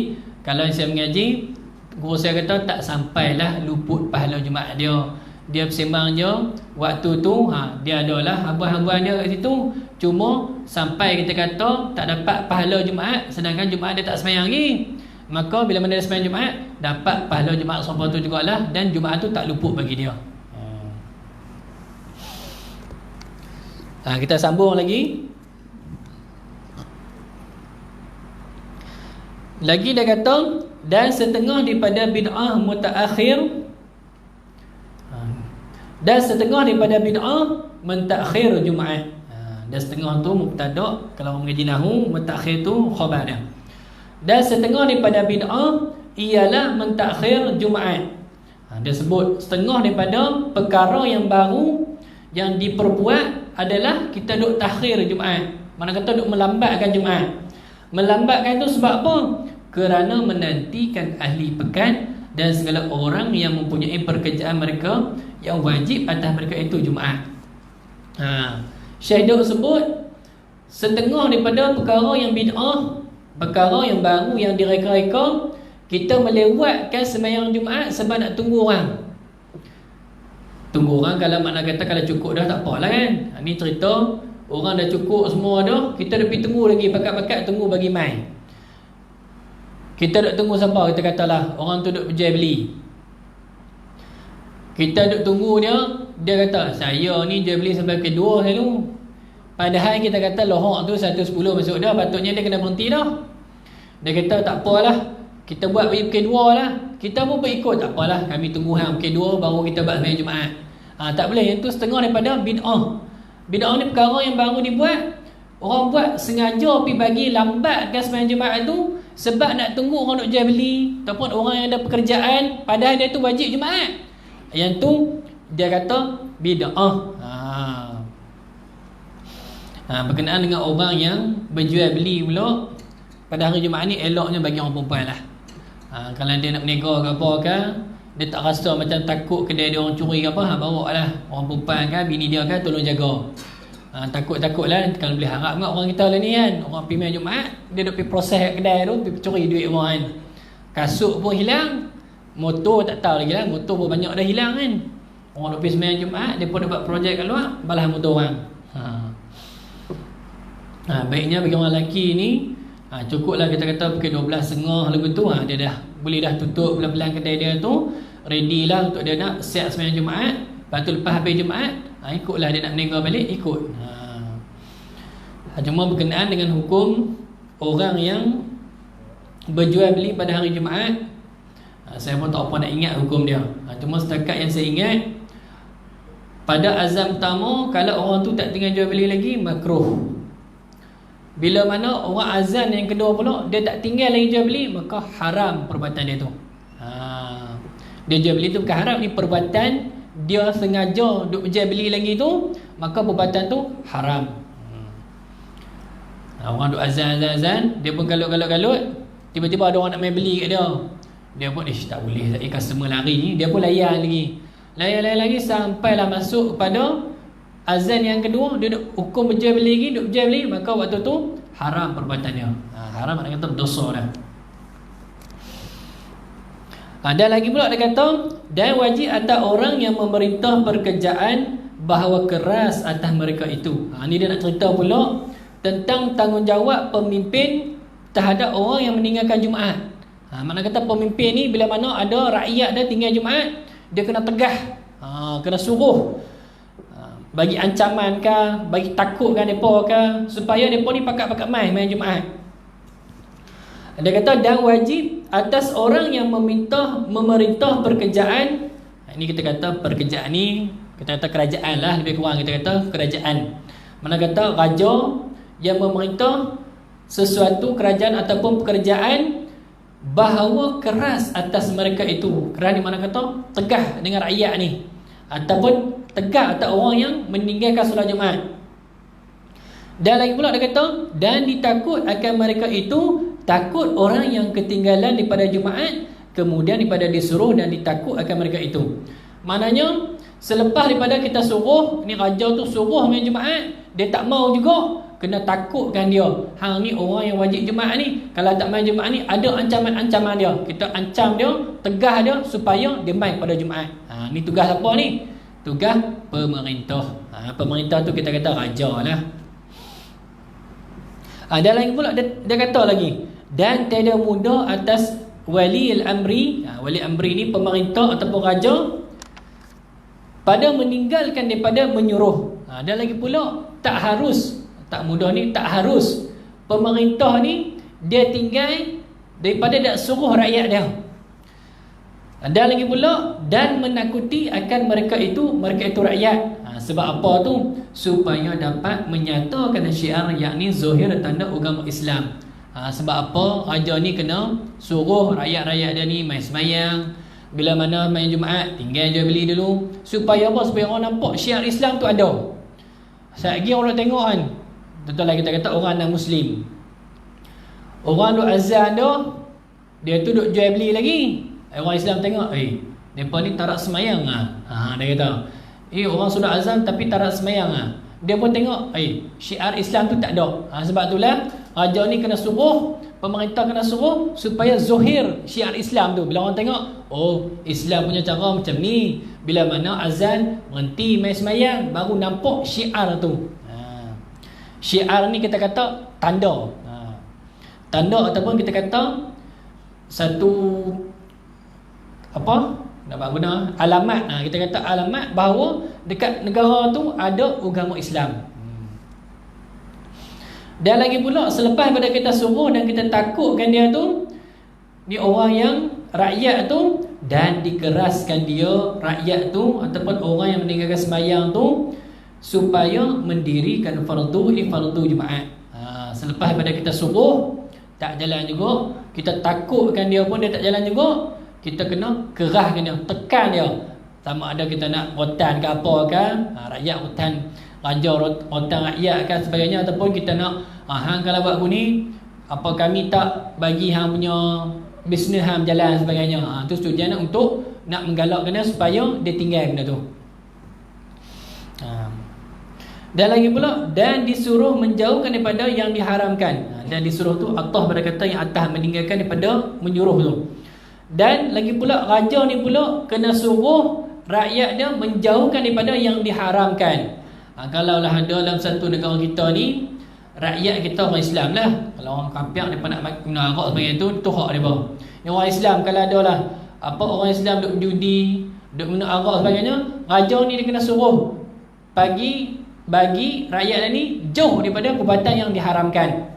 kalau saya mengaji, guru saya kata tak sampailah luput pahala Jumaat dia. Dia bersembang je waktu tu, dia adalah habuan-habuan dia kat situ. Cuma sampai kita kata tak dapat pahala Jumaat, sedangkan Jumaat dia tak sembahyang lagi. Maka bila mana dia sembahyang Jumaat, dapat pahala Jumaat serupa tu jugalah, dan Jumaat tu tak luput bagi dia. Kita sambung lagi. Lagi dia kata, dan setengah daripada bid'ah mutaakhir, dan setengah daripada bid'ah mentakhir Jumaat. Dan setengah tu mubtada', kalau orang mengaji nahwu, mutakhir tu khabar dia. Dan setengah daripada bid'ah ialah mentakhir Jumaat. Dia sebut setengah daripada perkara yang baru yang diperbuat adalah kita duk takhir Jumaat. Mana kata duk melambatkan Jumaat. Melambatkan tu sebab apa? Kerana menantikan ahli pekan dan segala orang yang mempunyai pekerjaan mereka yang wajib atas mereka itu Jumaat. Syekh duk sebut setengah daripada perkara yang bid'ah, perkara yang baru yang direka-reka, kita melewatkan sembahyang Jumaat sebab nak tunggu orang. Tunggu orang, kalau makna kata kalau cukup dah tak apalah kan. Ni cerita orang dah cukup semua dah, kita dah pergi tunggu lagi, pakat-pakat tunggu bagi mai. Kita duk tunggu siapa? Kita katalah orang tu duk berjual beli. Kita duk tunggu dia kata saya ni jual beli sampai pukul 2 selalu. Padahal kita kata lohok tu 1.10 masuk dah, patutnya dia kena berhenti dah. Dia kata tak apalah, kita buat bagi pukul 2 lah. Kita pun berikut, tak apalah, kami tunggu hang pukul 2 baru kita buat sembahyang Jumaat. Tak boleh, yang tu setengah daripada bid'ah. Bid'ah ni perkara yang baru dibuat. Orang buat sengaja pergi bagi lambatkan sembahyang Jumaat tu sebab nak tunggu orang nak jual beli ataupun orang yang ada pekerjaan, padahal dia tu wajib Jumaat. Yang tu dia kata bid'ah. Berkenaan dengan orang yang berjual beli pula pada hari Jumaat ni, eloknya bagi orang perempuan lah. Kalau dia nak berniaga ke apa ke, dia tak rasa macam takut kedai dia orang curi ke apa, bawa lah orang perempuan kan, bini dia kan tolong jaga. Takut-takut lah. Kalau boleh harap kan orang kita lah ni kan, orang pergi main Jumaat, dia duk pergi proses kat kedai tu, pergi curi duit orang kan. Kasut pun hilang, motor tak tahu lagi lah, motor pun banyak dah hilang kan. Orang duk pergi sembahyang Jumaat, dia pun dapat projek kat luar, balas motor orang. Baiknya bagi orang lelaki ni, cukuplah kita kata pukul 12.30 lagu tu, dia dah boleh dah tutup pelan-pelan kedai dia tu, ready lah untuk dia nak siap sembahyang Jumaat. Lepas tu lepas habis Jumaat, ikutlah dia nak berniaga balik, ikut. Cuma berkenaan dengan hukum orang yang berjual beli pada hari Jumaat, saya pun tak apa nak ingat hukum dia. Cuma setakat yang saya ingat, pada azan pertama, kalau orang tu tak tinggal jual beli lagi, makruh. Bila mana orang azan yang kedua pula, dia tak tinggal lagi jual beli, maka haram perbuatan dia tu. Dia jual beli tu bukan haram, ni perbuatan dia sengaja duk jual beli lagi tu, maka perbuatan tu haram. Orang duk azan, dia pun galut, tiba-tiba ada orang nak main beli kat dia. Dia pun tak boleh, customer lari ni, dia pun layan lagi sampailah masuk kepada azan yang kedua, dia duk hukum berjual beli lagi, maka waktu tu haram perbuatannya. Haram maknanya kata berdosa dah. Dan lagi pula dia kata, dan wajib atas orang yang memerintah pekerjaan bahawa keras atas mereka itu. Ni dia nak cerita pula tentang tanggungjawab pemimpin terhadap orang yang meninggalkan Jumaat. Makna kata pemimpin ni bila mana ada rakyat dia tinggal Jumaat, dia kena tegah, kena suruh, bagi ancaman ke, bagi takutkan mereka ke, supaya mereka ni pakat-pakat main Jumaat. Dia kata, dan wajib atas orang yang memerintah pekerjaan. Ini kita kata pekerjaan ni, kita kata kerajaan lah, lebih kurang kita kata kerajaan. Mana kata raja yang memerintah sesuatu kerajaan ataupun pekerjaan, bahawa keras atas mereka itu. Keras ni mana kata tegah dengan rakyat ni, ataupun tegak atas orang yang meninggalkan solat Jumaat. Dan lagi pula dia kata, dan ditakut akan mereka itu, takut orang yang ketinggalan daripada Jumaat, kemudian daripada disuruh dan ditakut akan mereka itu. Maknanya selepas daripada kita suruh, ni raja tu suruh main Jumaat, dia tak mau juga, kena takutkan dia. Hang ni orang yang wajib Jumaat ni, kalau tak main Jumaat ni ada ancaman-ancaman dia. Kita ancam dia, tegah dia supaya dia main pada Jumaat. Ni tugas apa ni? Tugas pemerintah. Pemerintah tu kita kata raja lah. Dan lagi pula dia kata lagi, dan tiada mudah atas wali al-amri. Wali amri ni pemerintah ataupun raja, pada meninggalkan daripada menyuruh. Dan lagi pula tak harus, tak mudah ni tak harus pemerintah ni dia tinggal daripada tak suruh rakyat dia. Dan lagi pula, dan menakuti akan mereka itu rakyat. Sebab apa tu? Supaya dapat menyatakan syiar, yakni zahir tanda agama Islam. Sebab apa? Raja ni kena suruh rakyat-rakyat dia ni main semayang, bila mana main Jumaat tinggal jual beli dulu. Supaya apa? Supaya orang nampak syiar Islam tu ada. Sekejap lagi orang tengok kan, tentulah kita kata orang non Muslim, orang duk azan dah, dia tu duk jual beli lagi. Orang Islam tengok, mereka ni tarak semayang dia kata, orang sudah azan tapi tarak semayang Dia pun tengok, syiar Islam tu tak ada. Sebab itulah raja ni kena suruh, pemerintah kena suruh supaya zahir syiar Islam tu. Bila orang tengok, Oh, Islam punya cara macam ni. Bila mana azan berhenti main semayang, baru nampak syiar tu. Syiar ni kita kata tanda. Tanda ataupun kita kata satu apa? Nak guna alamat. Kita kata alamat bahawa dekat negara tu ada agama Islam. Dan lagi pula selepas pada kita suruh dan kita takutkan dia tu, ni orang yang rakyat tu, dan dikeraskan dia rakyat tu ataupun orang yang meninggalkan sembahyang tu supaya mendirikan fardu Jumaat. Selepas pada kita suruh tak jalan juga, kita takutkan dia pun dia tak jalan juga, kita kena kerahkan dia, tekan dia. Sama ada kita nak rotan ke apa kan, rakyat rotan, raja rotan rakyat kan sebagainya, ataupun kita nak hang kalau buat gini, apa kami tak bagi hang punya bisnes hang jalan sebagainya. Tu tujuan untuk nak menggalakkan dia supaya dia tinggal benda tu. Dan lagi pula, dan disuruh menjauhkan daripada yang diharamkan. Dan disuruh tu Allah berkata yang atas meninggalkan daripada menyuruh tu. Dan lagi pula raja ni pula kena suruh rakyat dia menjauhkan daripada yang diharamkan. Kalaulah ada dalam satu negara kita ni, rakyat kita orang Islam lah. Kalau orang kafir mereka nak minum arak sebagainya tu hak dia bah. Yang orang Islam kalau ada lah apa orang Islam duk judi, duk minum arak sebagainya, raja ni dia kena suruh bagi rakyat ni jauh daripada perbuatan yang diharamkan.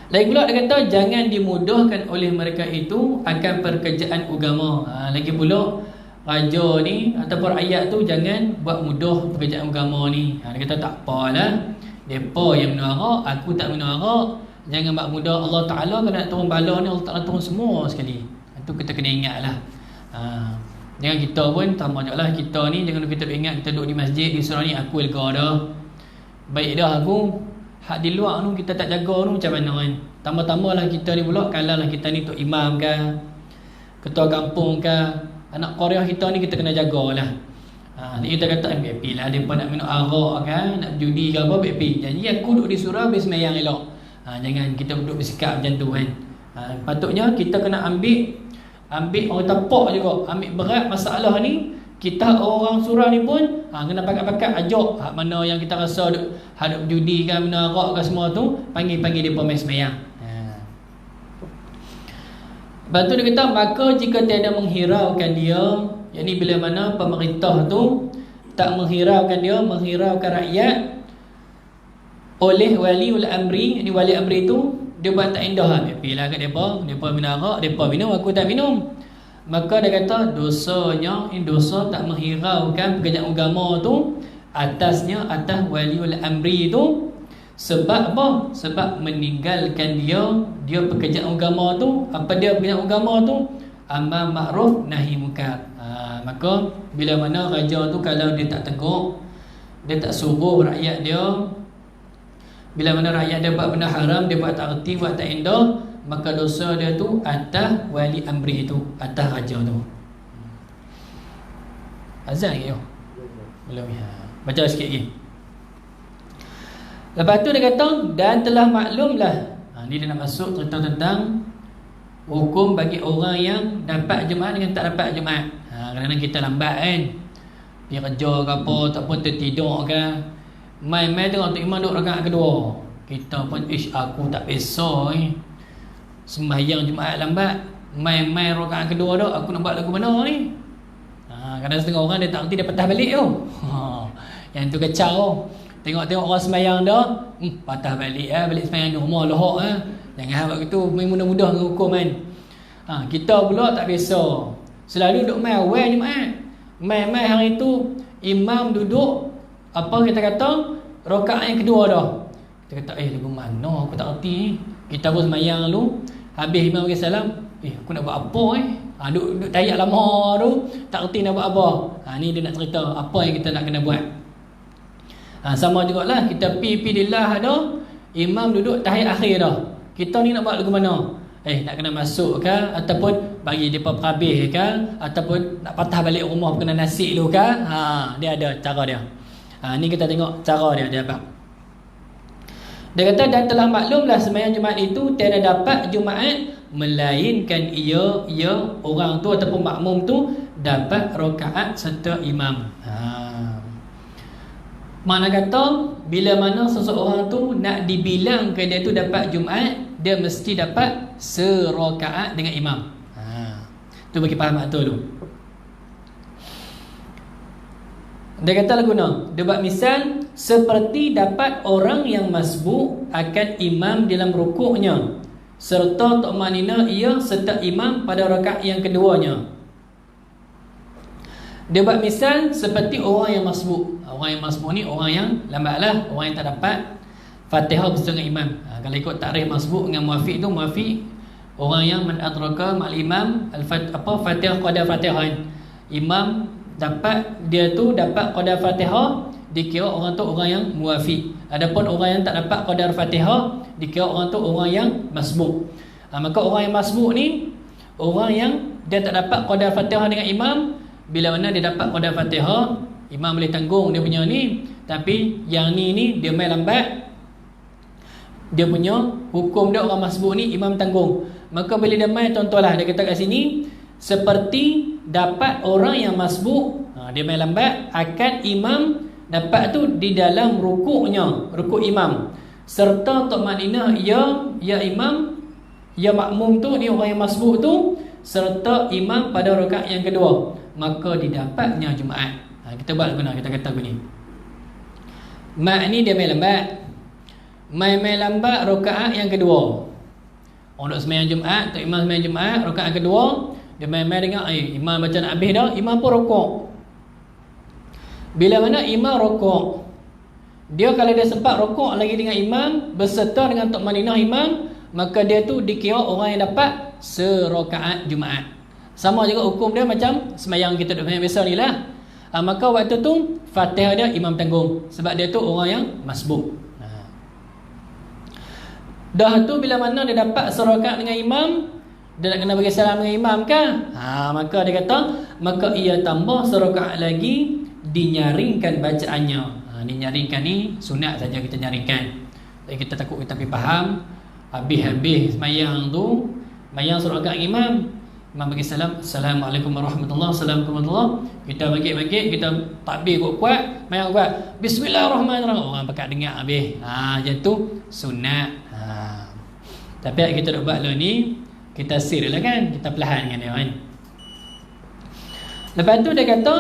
Lagi pula dia kata jangan dimudahkan oleh mereka itu akan pekerjaan agama. Lagi pula raja ni ataupun rakyat tu jangan buat mudah pekerjaan agama ni. Dia kata tak apalah, depa yang minum arak, aku tak minum arak. Jangan buat mudah. Allah Ta'ala kalau nak turun bala ni, Allah Ta'ala turun semua sekali. Itu kita kena ingat lah. Jangan kita pun sama je lah. Kita ni jangan kita ingat kita duduk di masjid di surau ni aku lega dah, baik dah aku. Hak di luar tu kita tak jaga tu macam mana kan. Tambah-tambah lah kita ni pula, kalau lah kita ni tok imam ke, ketua kampung ke, anak Korea kita ni kita kena jagalah. Dia kita kata BP lah, dia pun nak minum arak kan, nak judi ke apa BP. Jadi aku duduk di surau habis semayang elok. Jangan kita duduk bersikap macam tu kan. Patutnya kita kena ambil orang tapak juga, ambil berat masalah ni. Kita orang surau ni pun kena pakat-pakat ajak hak mana yang kita rasa hadap judi kan, minum arak ke semua tu, panggil dia main semayang. Lepas tu dia kata maka jika tiada menghiraukan dia, yakni bila mana pemerintah tu tak menghiraukan dia, menghiraukan rakyat oleh waliul amri, ini wali amri tu dia buat tak indah, dia pilih kat depa minum arak, depa minum aku tak minum. Maka dia kata dosanya, ini dosa tak menghiraukan pekerjaan agama tu atas waliul amri tu. Sebab apa? Sebab meninggalkan dia pekerjaan agama tu. Apa dia pekerjaan agama tu? Amar ma'ruf nahi munkar. Maka bila mana raja tu kalau dia tak tegur, dia tak suruh rakyat dia, bila mana rakyat dia buat benda haram, dia buat tak erti, buat tak indah, maka dosa dia tu atas wali amri tu, atas raja tu. Azan lagi yo? Belum ya. Baca sikit lagi. Lepas tu dia kata dan telah maklumlah. Ni dia nak masuk tentang hukum bagi orang yang dapat Jumaat dengan tak dapat Jumaat. Kadang-kadang kita lambat kan, pergi kerja ke apa, ataupun tertidur ke, main-main tengok Tok Imam duduk rakaat kedua, kita pun aku tak biasa sembahyang Jumaat lambat, main-main rakaat kedua dah, aku nak buat lagu mana ni. Kadang setengah orang dia tak erti, dia patah balik tu. Yang tu kacau. Tengok-tengok orang sembahyang dah, patah balik balik sembahyang di rumah lohok Jangan buat gitu, main mudah-mudah dengan hukum kan. Kita pula tak biasa, selalu duduk main awal Jumaat, main-main hari tu imam duduk apa kita kata rakaat yang kedua dah. Kita kata lagu mana aku tak erti. Kita pun sembahyang dulu, habis imam bagi salam, aku nak buat apa duduk tayat lama tu, tak erti nak buat apa. Ni dia nak cerita apa yang kita nak kena buat. Sama jugalah kita pi lillah ada, imam duduk tahiyat akhir dah, kita ni nak buat lagu mana? Nak kena masuk ke, ataupun bagi dia perhabis ke, ataupun nak patah balik rumah kena nasi dulu ke. Dia ada cara dia. Ni kita tengok cara dia apa. Dia kata dan telah maklumlah sembahyang Jumaat itu tiada dapat Jumaat melainkan ia orang tu ataupun makmum tu dapat rakaat serta imam. Mana kata bila mana seseorang tu nak dibilangkan dia tu dapat Jumaat, dia mesti dapat serakaat dengan imam. Tu bagi faham betul tu. Dia kata guna, dia buat misal seperti dapat orang yang masbuk akan imam dalam rukuknya serta tumanina ia serta imam pada rakaat yang keduanya. Dia buat misal seperti orang yang masbuk. Orang yang masbuk ni orang yang lambatlah, orang yang tak dapat Fatihah bersama dengan imam. Kalau ikut takrif masbuk dengan muafiq tu, muafiq orang yang man adraka ma'al imam Fatihah qadar Fatihah. Imam dapat, dia tu dapat qadar Fatihah, dikira orang tu orang yang muafiq. Adapun orang yang tak dapat qadar Fatihah, dikira orang tu orang yang masbuk. Maka orang yang masbuk ni orang yang dia tak dapat qadar Fatihah dengan imam. Bila mana dia dapat qadar Fatihah, imam boleh tanggung dia punya ni. Tapi yang ni dia main lambat, dia punya hukum dia orang masbuk ni imam tanggung. Maka bila dia main, contohlah dia kata kat sini seperti dapat orang yang masbuk, dia main lambat, akan imam dapat tu di dalam rukuknya, rukuk imam, serta tumanina ya imam, ya makmum tu ni orang yang masbuk tu serta imam pada rakaat yang kedua, maka didapatnya Jumaat. Kita buat guna, kita kata begini. Mak ni dia main lambat, main lambat rakaat yang kedua. Orang duk sembahyang Jumaat, tak imam sembahyang Jumaat, rakaat kedua dia main dengar imam baca nak habis dah, imam pun rokok. Bila mana imam rokok, dia kalau dia sempat rokok lagi dengan imam berserta dengan tumanninah imam, maka dia tu dikira orang yang dapat serakaat Jumaat. Sama juga hukum dia macam sembahyang kita duk sembahyang biasa ni lah. Maka waktu tu Fatihah dia imam tanggung sebab dia tu orang yang masbuk. Dah tu bila mana dia dapat serakaat dengan imam, dia nak kena bagi salam dengan imam kan? Maka dia kata, maka ia tambah serakaat lagi, dinyaringkan bacaannya. Dinyaringkan ni sunat saja kita nyaringkan. Tapi kita takut kita pergi faham, habis sembahyang tu, sembahyang serakaat imam, imam bagi salam, Assalamualaikum warahmatullahi wabarakatuh. Kita bagi kita takbir kuat-kuat, sembahyang kuat, Bismillahirrahmanirrahim. Orang pakat dengar habis. Macam tu sunat. Tapi kita nak buat ni, kita sir lah kan, kita perlahan dengan dia kan. Lepas tu dia kata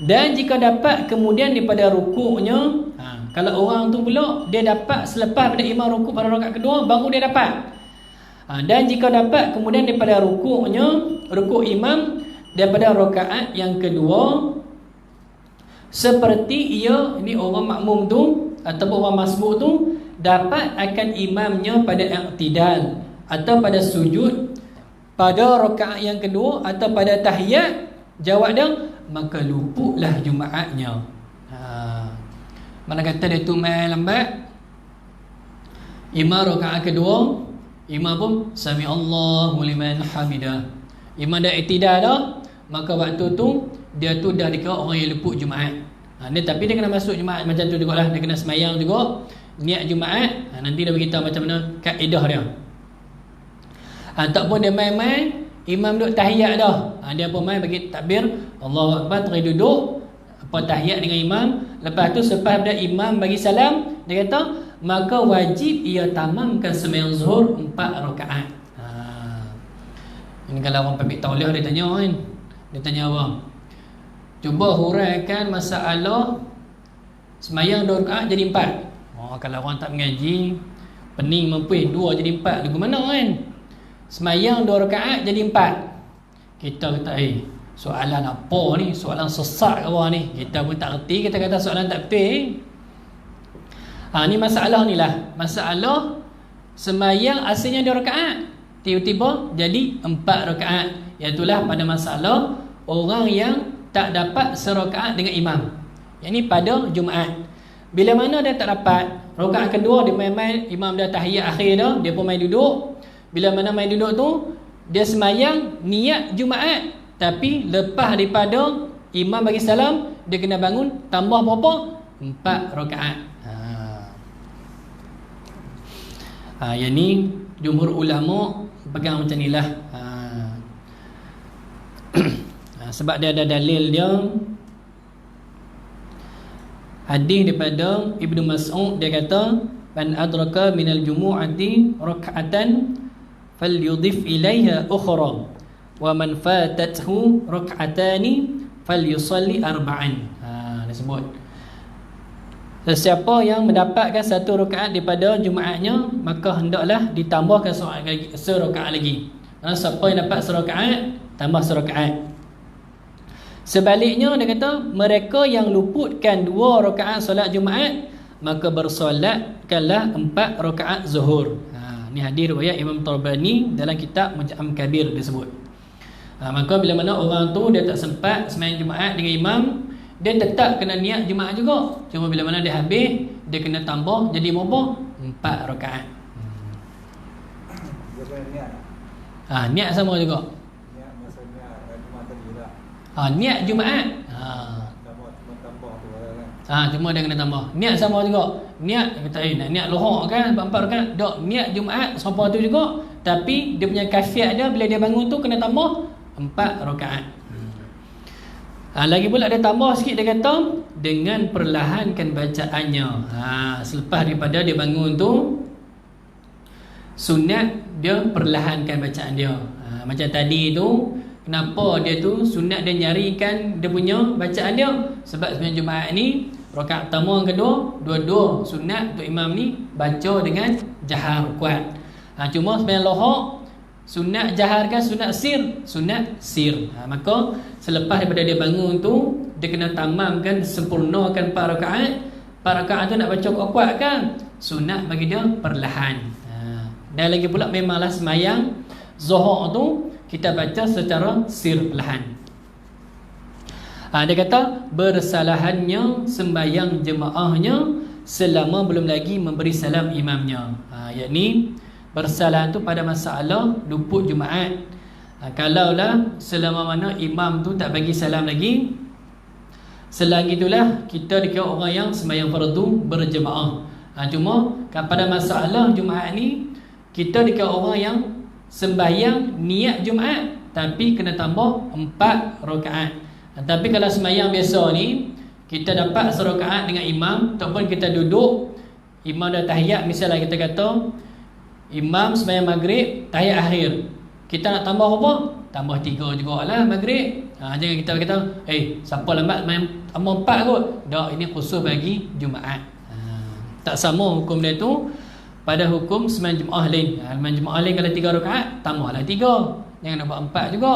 dan jika dapat kemudian daripada rukuknya, kalau orang tu pula dia dapat selepas pada imam rukuk pada rakaat kedua baru dia dapat. Dan jika dapat kemudian daripada rukuknya, rukuk imam daripada rakaat yang kedua, seperti ia ni orang makmum tu ataupun orang masbuk tu dapat akan imamnya pada i'tidal atau pada sujud pada rakaat yang kedua atau pada tahiyat, jawab dia, maka luputlah Jumaatnya. Mana kata dia tu main lambat, imam rakaat kedua, imam pun sami Allahu liman hamidah, imam dah i'tidal dah, maka waktu tu dia tu dah dikira orang yang luput Jumaat. Tapi dia kena masuk Jumaat macam tu juga lah, dia kena semayang juga niat Jumaat. Nanti dia beritahu macam mana kaedah dia. Tak pun dia main-main, imam duduk tahiyat dah, dia pun main bagi takbir Allahu Akbar, terus duduk tahiyat dengan imam. Lepas tu selepas dah imam bagi salam, dia kata maka wajib ia tamamkan sembahyang zuhur 4 rakaat. Ini kalau orang pamit tauliah dia tanya kan, dia tanya apa? Cuba huraikan masalah sembahyang 2 rakaat jadi 4. Kalau orang tak mengaji, pening mempuih 2 jadi 4 lagu mana kan? Sembahyang 2 rakaat jadi 4. Kita kata soalan apa ni? Soalan sesat ke apa ni? Kita pun tak reti, kita kata soalan tak betul. Ni masalah ni lah. Masalah sembahyang asalnya 2 rakaat, tiba-tiba jadi 4 rakaat. Iaitulah pada masalah orang yang tak dapat serakaat dengan imam. Yang ni pada Jumaat. Bila mana dia tak dapat rakaat kedua, dia main-main, imam dah tahiyat akhir dah, dia pun main duduk. Bila mana main duduk tu, dia sembahyang niat Jumaat, tapi lepas daripada imam bagi salam, dia kena bangun tambah berapa? 4 rakaat. Yang ni jumhur ulama pegang macam ni lah. Sebab dia ada dalil dia, hadis daripada Ibnu Mas'ud, dia kata man adraka minal jumu'ati rak'atan falyudhif ilaiha ukhra wa man fatathu rak'atani falyusalli arba'an. Dia sebut sesiapa yang mendapatkan satu rakaat daripada Jumaatnya, maka hendaklah ditambahkan serakaat lagi. Siapa yang dapat serakaat, tambah serakaat. Sebaliknya dia kata mereka yang luputkan 2 rakaat solat Jumaat, maka bersolatkanlah 4 rakaat zuhur. Ni hadis riwayat Imam Tabrani dalam kitab Mujam Kabir disebut. Maka bila mana orang tu dia tak sempat sembahyang Jumaat dengan imam, dia tetap kena niat Jumaat juga. Cuma bila mana dia habis, dia kena tambah jadi berapa? 4 rakaat. Niat sama juga. Niat Jumaat. Cuma dia kena tambah. Niat sama juga. Niat kata nak niat lohok kan 4 rakaat. Dok niat Jumaat serupa tu juga, tapi dia punya kafiat dia bila dia bangun tu kena tambah 4 rakaat. Lagi pula dia tambah sikit, dia kata dengan perlahankan bacaannya. Selepas daripada dia bangun tu, sunat dia perlahankan bacaan dia. Macam tadi tu, kenapa dia tu sunat dia nyarikan dia punya bacaan dia? Sebab sembahyang Jumaat ni rakaat pertama dan kedua, dua-dua sunat untuk imam ni baca dengan jahar kuat. Cuma sembahyang lohok sunat jahar kan, sunat sir, sunat sir. Maka selepas daripada dia bangun tu, dia kena tamamkan, sempurnakan 4 rakaat. 4 rakaat tu nak baca kuat-kuat kan, sunat bagi dia perlahan. Dan lagi pula memanglah semayang zuhur tu kita baca secara sir perlahan. Dia kata bersalahannya sembahyang jemaahnya selama belum lagi memberi salam imamnya. Yakni bersalahan tu pada masalah luput Jumaat. Kalaulah selama mana imam tu tak bagi salam lagi, selagi itulah kita dikira orang yang sembahyang fardu berjemaah. Cuma pada masalah Jumaat ni, kita dikira orang yang sembahyang niat Jumaat tapi kena tambah 4 rakaat. Tapi kalau sembahyang biasa ni, kita dapat serakaat dengan imam, ataupun kita duduk, imam dah tahiyat, misalnya kita kata imam sembahyang maghrib tahiyat akhir, kita nak tambah apa? Tambah 3 jugalah maghrib. Jangan kita kata siapa lambat sembahyang tambah 4 kot. Tak, ini khusus bagi Jumaat. Tak sama hukum dia tu pada hukum sembahyang Jumaat lain. Sembahyang Jumaat lain kalau 3 rakaat, tambahlah 3, jangan nak buat 4 juga.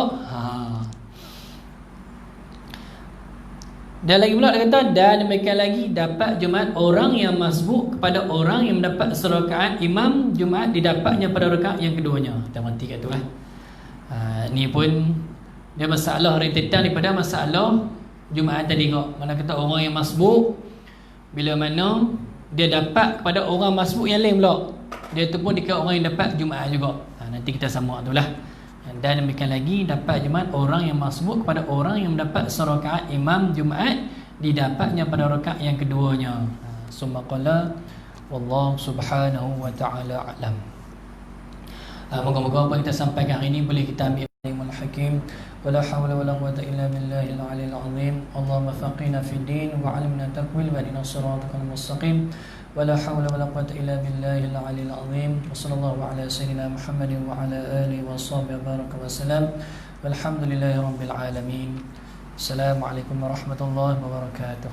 Dan lagi pula dia kata, dan demikian lagi dapat Jumaat orang yang masbuk kepada orang yang mendapat serakaat imam Jumaat didapatnya pada rakaat yang keduanya. Kita berhenti kat tu lah. Ni pun dia masalah rentetan daripada masalah Jumaat tadi kok. Mana kata orang yang masbuk, bila mana dia dapat kepada orang masbuk yang lain pula, dia tu pun dikira orang yang dapat Jumaat juga. Nanti kita sama tu lah. Dan demikian lagi dapat Jumaat orang yang masbuk kepada orang yang mendapat serakaat imam Jumaat didapatnya pada rakaat yang keduanya. Summa qala wallahu subhanahu wa ta'ala a'lam. Moga-moga apa yang kita sampaikan hari ini boleh kita ambil ilmu hakim. Wala hawla wala quwwata illa billahil aliyyil azim. Allahumma faqihna fid din wa 'allimna ta'wil wa ihdina siratal mustaqim. ولا حول ولا قوة إلا بالله العلي العظيم وصلى الله على سيدنا محمد وعلى آله وصحبه وبارك وسلم والحمد لله رب العالمين. السلام عليكم ورحمة الله وبركاته.